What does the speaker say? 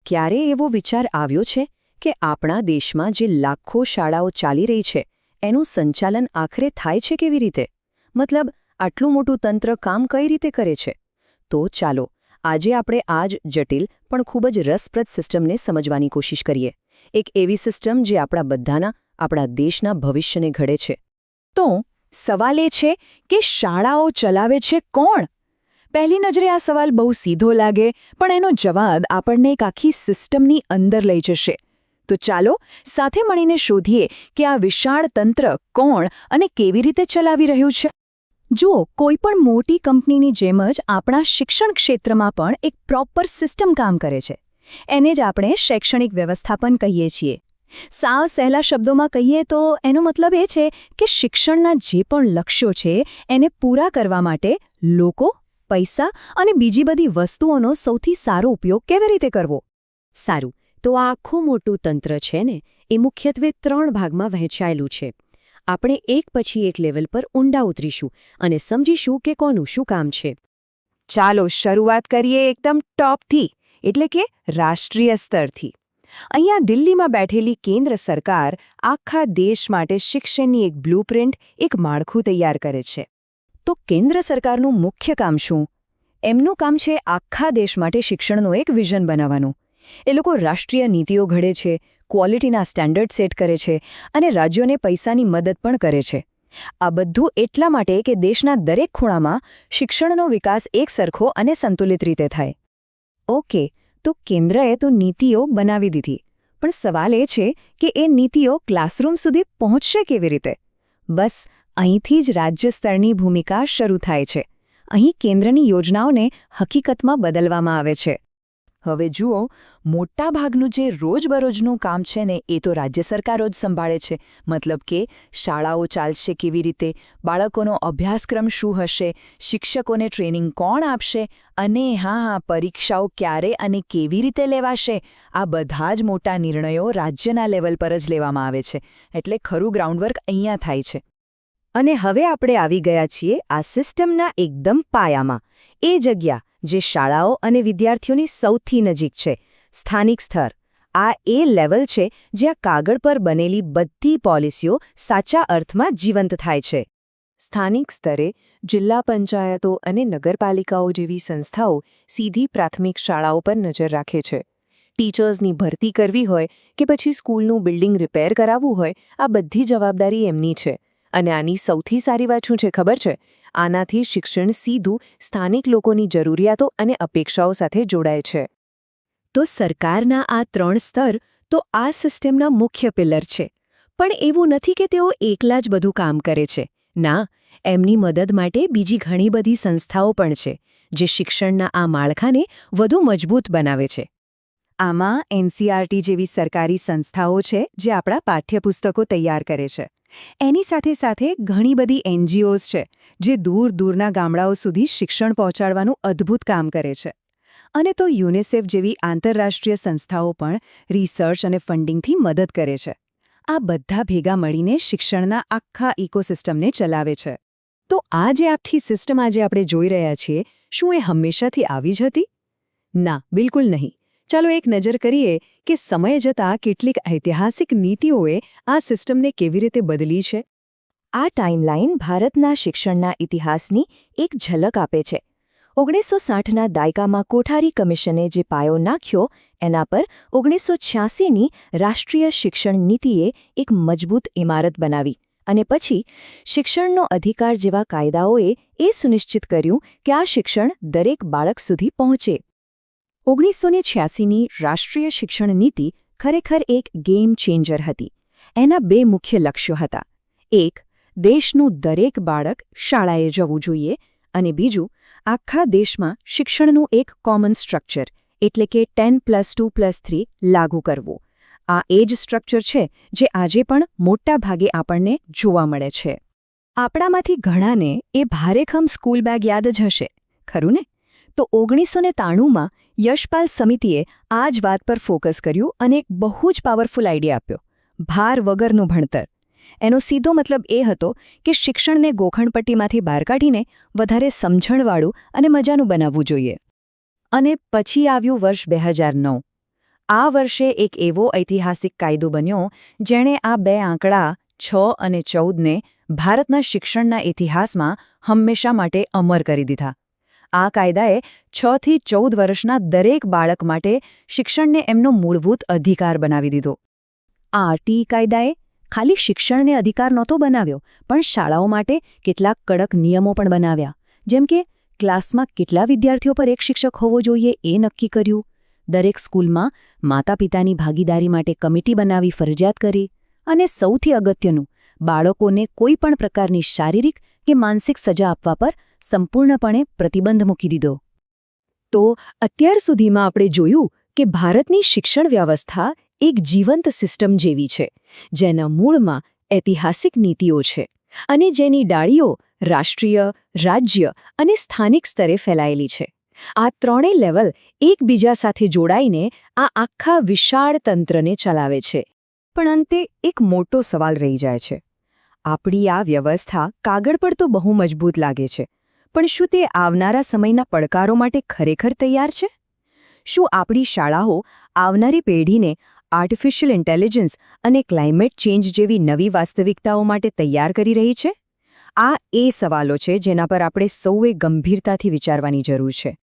ક્યારે એવો વિચાર આવ્યો છે કે આપણા દેશમાં જે લાખો શાળાઓ ચાલી રહી છે એનું સંચાલન આખરે થાય છે કેવી રીતે? મતલબ આટલું મોટું તંત્ર કામ કઈ રીતે કરે છે? તો ચાલો આજે આપણે આ જ જટિલ પણ ખૂબ જ રસપ્રદ સિસ્ટમને સમજવાની કોશિશ કરીએ. એક એવી સિસ્ટમ જે આપણા બધાના, આપણા દેશના ભવિષ્યને ઘડે છે. તો સવાલ એ છે કે શાળાઓ ચલાવે છે કોણ? પહેલી નજરે આ સવાલ બહુ સીધો લાગે, પણ એનો જવાબ આપણને એક આખી સિસ્ટમની અંદર લઈ જશે. તો ચાલો સાથે મળીને શોધીએ કે આ વિશાળ તંત્ર કોણ અને કેવી રીતે ચલાવી રહ્યું છે. જુઓ, કોઈપણ મોટી કંપનીની જેમ જ આપણા શિક્ષણ ક્ષેત્રમાં પણ એક પ્રોપર સિસ્ટમ કામ કરે છે. એને જ આપણે શૈક્ષણિક વ્યવસ્થાપન કહીએ છીએ. સાવ સહેલા શબ્દોમાં કહીએ તો એનો મતલબ એ છે કે શિક્ષણના જે પણ લક્ષ્યો છે એને પૂરા કરવા માટે લોકો, પૈસા અને બીજી બધી વસ્તુઓનો સૌથી સારો ઉપયોગ કેવી રીતે કરવો. સારું, તો આ આખું મોટું તંત્ર છે ને એ મુખ્યત્વે 3 ભાગમાં વહેંચાયેલું છે. આપણે એક પછી એક લેવલ પર ઊંડા ઉતરીશું અને સમજીશું કે કોનું શું કામ છે. ચાલો શરૂઆત કરીએ એકદમ ટોપથી, એટલે કે રાષ્ટ્રીય સ્તરથી. અહીંયા દિલ્હીમાં બેઠેલી કેન્દ્ર સરકાર આખા દેશ માટે શિક્ષણની એક બ્લુપ્રિન્ટ, એક માળખું તૈયાર કરે છે. તો કેન્દ્ર સરકારનું મુખ્ય કામ શું? એમનું કામ છે આખા દેશ માટે શિક્ષણનું એક વિઝન બનાવવાનું. એ લોકો રાષ્ટ્રીય નીતિઓ ઘડે છે, ક્વોલિટીના સ્ટેન્ડર્ડ સેટ કરે છે અને રાજ્યોને પૈસાની મદદ પણ કરે છે. આ બધું એટલા માટે કે દેશના દરેક ખૂણામાં શિક્ષણનો વિકાસ એકસરખો અને સંતુલિત રીતે થાય. ઓકે, તો કેન્દ્રએ તો નીતિઓ બનાવી દીધી, પણ સવાલ એ છે કે એ નીતિઓ ક્લાસરૂમ સુધી પહોંચશે કેવી રીતે? બસ અહીંથી જ રાજ્ય સ્તરની ભૂમિકા શરૂ થાય છે. અહીં કેન્દ્રની યોજનાઓને હકીકતમાં બદલવામાં આવે છે. હવે જુઓ, મોટાભાગનું જે રોજબરોજનું કામ છે ને એ તો રાજ્ય સરકારો જ સંભાળે છે. મતલબ કે શાળાઓ ચાલશે કેવી રીતે, બાળકોનો અભ્યાસક્રમ શું હશે, શિક્ષકોને ટ્રેનિંગ કોણ આપશે અને પરીક્ષાઓ ક્યારે અને કેવી રીતે લેવાશે, આ બધા જ મોટા નિર્ણયો રાજ્યના લેવલ પર જ લેવામાં આવે છે. એટલે ખરું ગ્રાઉન્ડવર્ક અહીંયા થાય છે. અને હવે આપણે આવી ગયા છીએ આ સિસ્ટમના એકદમ પાયામાં, એ જગ્યા જે શાળાઓ અને વિદ્યાર્થીઓની સૌથી નજીક છે, સ્થાનિક સ્તર. આ એ લેવલ છે જ્યાં કાગળ પર બનેલી બધી પોલિસીઓ સાચા અર્થમાં જીવંત થાય છે. સ્થાનિક સ્તરે જિલ્લા પંચાયતો અને નગરપાલિકાઓ જેવી સંસ્થાઓ સીધી પ્રાથમિક શાળાઓ પર નજર રાખે છે. ટીચર્સની ભરતી કરવી હોય કે પછી સ્કૂલનું બિલ્ડિંગ રિપેર કરાવવું હોય, આ બધી જવાબદારી એમની છે. અને આની સૌથી સારી વાત શું છે ખબર છે? આનાથી શિક્ષણ સીધું સ્થાનિક લોકોની જરૂરિયાતો અને અપેક્ષાઓ સાથે જોડાય છે. તો સરકારના આ 3 સ્તર તો આ સિસ્ટમના મુખ્ય પિલર છે. પણ એવું નથી કે તેઓ એકલા જ બધું કામ કરે છે. ના, એમની મદદ માટે બીજી ઘણી બધી સંસ્થાઓ પણ છે, જે શિક્ષણના આ માળખાને વધુ મજબૂત બનાવે છે. આમાં એનસીઈઆરટી જેવી સરકારી સંસ્થાઓ છે જે આપણા પાઠ્યપુસ્તકો તૈયાર કરે છે. એની સાથે સાથે ઘણી બધી એનજીઓઝ છે જે દૂરના ગામડાઓ સુધી શિક્ષણ પહોંચાડવાનું અદ્ભુત કામ કરે છે. અને તો યુનિસેફ જેવી આંતરરાષ્ટ્રીય સંસ્થાઓ પણ રિસર્ચ અને ફંડિંગથી મદદ કરે છે. આ બધા ભેગા મળીને શિક્ષણના આખા ઇકોસિસ્ટમને ચલાવે છે. તો આ જે આખી સિસ્ટમ આજે આપણે જોઈ રહ્યા છીએ, શું એ હંમેશાથી આવી જ હતી? ના, બિલકુલ નહીં. ચાલો એક નજર કરીએ કે સમય જતાં કેટલીક ઐતિહાસિક નીતિઓએ આ સિસ્ટમને કેવી રીતે બદલી છે. આ ટાઈમલાઈન ભારતના શિક્ષણના ઇતિહાસની એક ઝલક આપે છે. 1960ના દાયકામાં કોઠારી કમિશને જે પાયો નાખ્યો, એના પર 1986ની રાષ્ટ્રીય શિક્ષણ નીતિએ એક મજબૂત ઇમારત બનાવી. અને પછી શિક્ષણનો અધિકાર જેવા કાયદાઓએ એ સુનિશ્ચિત કર્યું કે આ શિક્ષણ દરેક બાળક સુધી પહોંચે. 1986ની રાષ્ટ્રીય શિક્ષણ નીતિ ખરેખર એક ગેમ ચેન્જર હતી. એના 2 મુખ્ય લક્ષ્યો હતા. એક, દેશનું દરેક બાળક શાળાએ જવું જોઈએ, અને બીજું, આખા દેશમાં શિક્ષણનું એક કોમન સ્ટ્રક્ચર, એટલે કે 10+2+3 લાગુ કરવું. આ એ જ સ્ટ્રક્ચર છે જે આજે પણ મોટા ભાગે આપણને જોવા મળે છે. આપણામાંથી ઘણાને એ ભારેખમ સ્કૂલ બેગ યાદ જ હશે, ખરું ને? તો 1993માં યશપાલ સમિતિએ આ જ વાત પર ફોકસ કર્યું અને એક બહુ જ પાવરફુલ આઈડિયા આપ્યો: ભાર વગરનું ભણતર. એનો સીધો મતલબ એ હતો કે શિક્ષણને ગોખણપટ્ટીમાંથી બહાર કાઢીને વધારે સમજણવાળું અને મજાનું બનાવવું જોઈએ. અને પછી આવ્યું વર્ષ 2009. આ વર્ષે એક એવો ઐતિહાસિક કાયદો બન્યો જેણે આ બે આંકડા 6 અને 14ને ભારતના શિક્ષણના ઇતિહાસમાં હંમેશા માટે અમર કરી દીધા. આ કાયદાએ 6 થી 14 વર્ષના દરેક બાળક માટે શિક્ષણને એમનો મૂળભૂત અધિકાર બનાવી દીધો. આ આરટીઈ કાયદાએ ખાલી શિક્ષણને અધિકાર નહોતો બનાવ્યો, પણ શાળાઓ માટે કેટલાક કડક નિયમો પણ બનાવ્યા. જેમ કે ક્લાસમાં કેટલા વિદ્યાર્થીઓ પર એક શિક્ષક હોવો જોઈએ એ નક્કી કર્યું. દરેક સ્કૂલમાં માતા-પિતાની ભાગીદારી માટે કમિટી બનાવી ફરજિયાત કરી. અને સૌથી અગત્યનું, બાળકોને કોઈ પણ પ્રકારની શારીરિક કે માનસિક સજા આપવા પર સંપૂર્ણપણે પ્રતિબંધ મૂકી દીધો. તો અત્યાર સુધીમાં આપણે જોયું કે ભારતની શિક્ષણ વ્યવસ્થા એક જીવંત સિસ્ટમ જેવી છે, જેના મૂળમાં ઐતિહાસિક નીતિઓ છે અને જેની ડાળીઓ રાષ્ટ્રીય, રાજ્ય અને સ્થાનિક સ્તરે ફેલાયેલી છે. આ ત્રણેય લેવલ એકબીજા સાથે જોડાઈને આ આખા વિશાળ તંત્રને ચલાવે છે. પણ અંતે એક મોટો સવાલ રહી જાય છે. આપણી આ વ્યવસ્થા કાગળ પર તો બહુ મજબૂત લાગે છે, પણ શું તે આવનારા સમયના પડકારો માટે ખરેખર તૈયાર છે? શું આપણી શાળાઓ આવનારી પેઢીને આર્ટિફિશિયલ ઇન્ટેલિજન્સ અને ક્લાઇમેટ ચેન્જ જેવી નવી વાસ્તવિકતાઓ માટે તૈયાર કરી રહી છે? આ એ સવાલો છે જેના પર આપણે સૌએ ગંભીરતાથી વિચારવાની જરૂર છે.